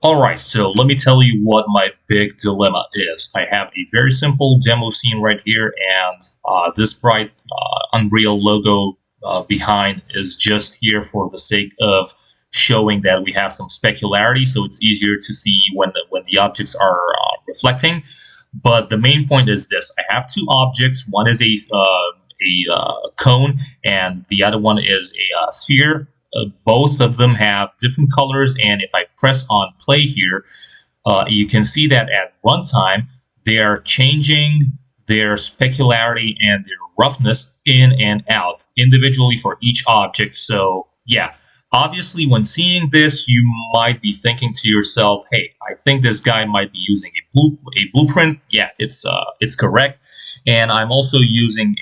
Alright, so let me tell you what my big dilemma is. I have a very simple demo scene right here, and this bright Unreal logo behind is just here for the sake of showing that we have some specularity, so it's easier to see when the objects are reflecting. But the main point is this: I have two objects. One is a cone, and the other one is a sphere. Both of them have different colors, and if I press on play here, you can see that at runtime they are changing their specularity and their roughness in and out individually for each object. So yeah, obviously when seeing this, you might be thinking to yourself, "Hey, I think this guy might be using a blueprint." Yeah, it's correct, and I'm also using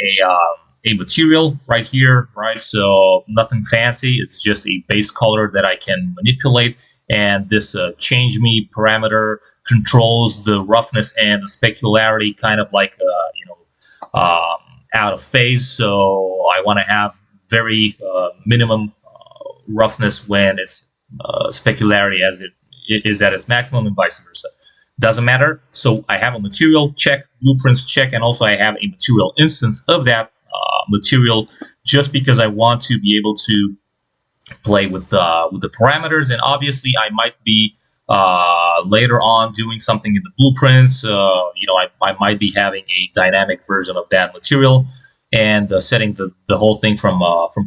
a material right here, right? So nothing fancy. It's just a base color that I can manipulate. And this change me parameter controls the roughness and the specularity kind of like, out of phase. So I want to have very minimum roughness when its specularity as it is at its maximum and vice versa. Doesn't matter. So I have a material check, blueprints check, and also I have a material instance of that material just because I want to be able to play with the parameters. And obviously I might be later on doing something in the blueprints. I might be having a dynamic version of that material and setting the whole thing from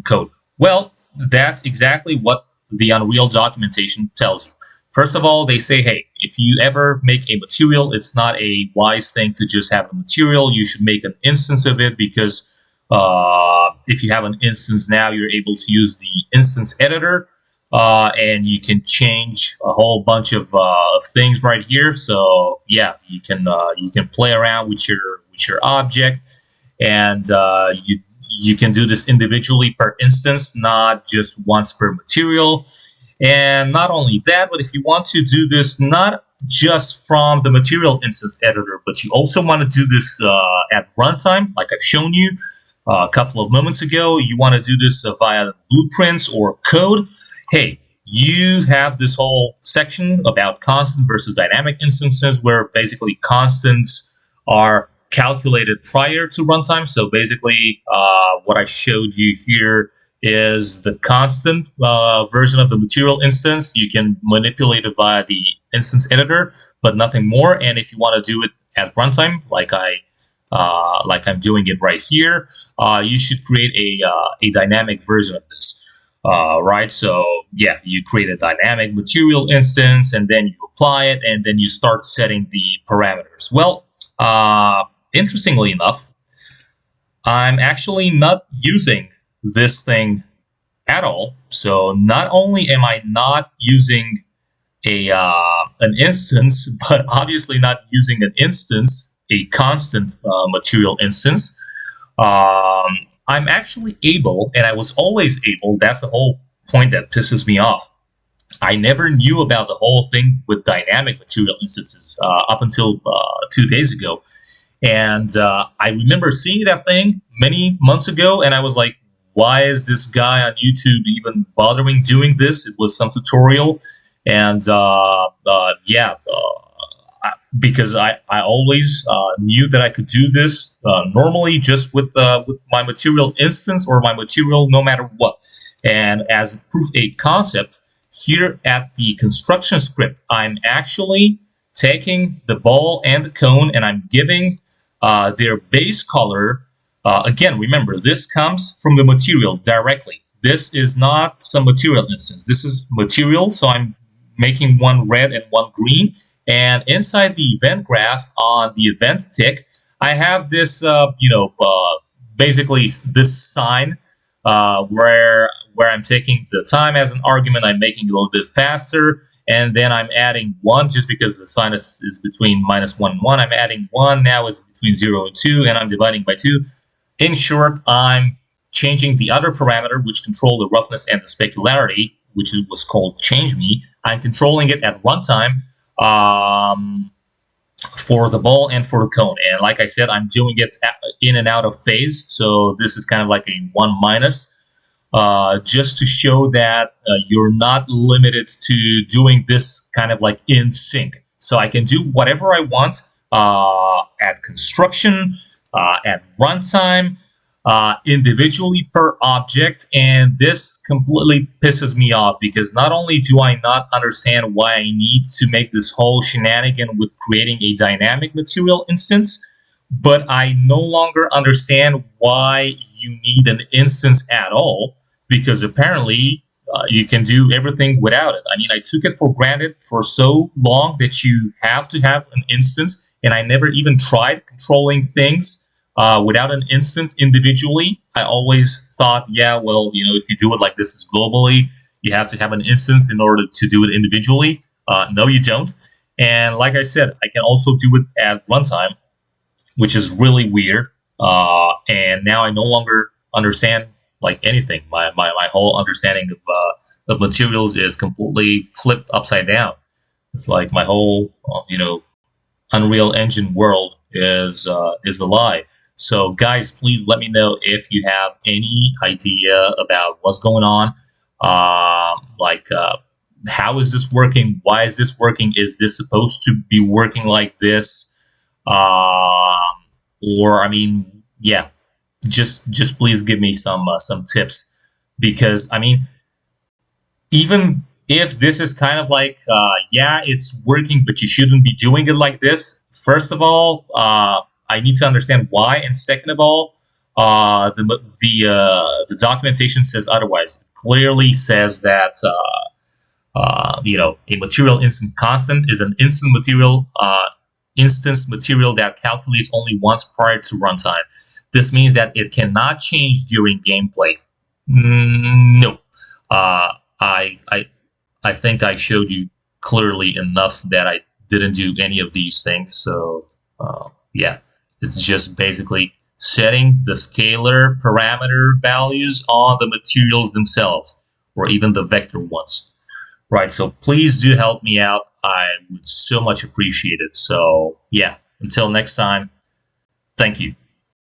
code. Well, that's exactly what the Unreal documentation tells you. First of all, they say, hey, if you ever make a material, it's not a wise thing to just have the material. You should make an instance of it because if you have an instance now, you're able to use the instance editor, and you can change a whole bunch of things right here. So yeah, you can play around with your object, and you can do this individually per instance, not just once per material. And not only that, but if you want to do this not just from the material instance editor, but you also want to do this at runtime, like I've shown you a couple of moments ago, you want to do this via blueprints or code, hey, you have this whole section about constant versus dynamic instances where basically constants are calculated prior to runtime. So basically what I showed you here is the constant version of the material instance. You can manipulate it via the instance editor, but nothing more. And if you want to do it at runtime, like I'm doing it right here, you should create a dynamic version of this. Right, so yeah, you create a dynamic material instance, and then you apply it, and then you start setting the parameters. Well, interestingly enough, I'm actually not using this thing at all. So not only am I not using an instance, but obviously not using an instance, a constant material instance. I'm actually able, and I was always able, that's the whole point that pisses me off. I never knew about the whole thing with dynamic material instances up until 2 days ago. And I remember seeing that thing many months ago, and I was like, why is this guy on YouTube even bothering doing this? It was some tutorial, and because I always knew that I could do this normally just with my material instance or my material no matter what. And as proof a concept, here at the construction script, I'm actually taking the ball and the cone and I'm giving their base color. Again, remember, this comes from the material directly. This is not some material instance. This is material, so I'm making one red and one green. And inside the event graph on the event tick, I have this, basically this sign where I'm taking the time as an argument. I'm making it a little bit faster, and then I'm adding 1 just because the sign is between -1 and 1. I'm adding 1. Now it's between 0 and 2, and I'm dividing by 2. In short, I'm changing the other parameter, which control the roughness and the specularity, which was called change me. I'm controlling it at runtime for the ball and for the cone. And like I said, I'm doing it in and out of phase. So this is kind of like a 1 minus. just to show that you're not limited to doing this kind of like in sync. So I can do whatever I want at construction, at runtime, individually per object. And this completely pisses me off because not only do I not understand why I need to make this whole shenanigan with creating a dynamic material instance, but I no longer understand why you need an instance at all, because apparently you can do everything without it. I mean, I took it for granted for so long that you have to have an instance, and I never even tried controlling things without an instance individually. I always thought, yeah, well, if you do it like this is globally, you have to have an instance in order to do it individually. No, you don't. And like I said, I can also do it at runtime, which is really weird. And now I no longer understand like anything. My whole understanding of materials is completely flipped upside down. It's like my whole Unreal Engine world is a lie. So guys, please let me know if you have any idea about what's going on. How is this working? Why is this working? Is this supposed to be working like this? Or I mean, yeah, just please give me some tips, because I mean, even if this is kind of like yeah, it's working, but you shouldn't be doing it like this. First of all, I need to understand why, and second of all, the documentation says otherwise. It clearly says that a material instant constant is an instant material instance material that calculates only once prior to runtime. This means that it cannot change during gameplay. No, I think I showed you clearly enough that I didn't do any of these things. So yeah, it's just basically setting the scalar parameter values on the materials themselves, or even the vector ones. Right, so please do help me out. I would so much appreciate it. So yeah, until next time, thank you.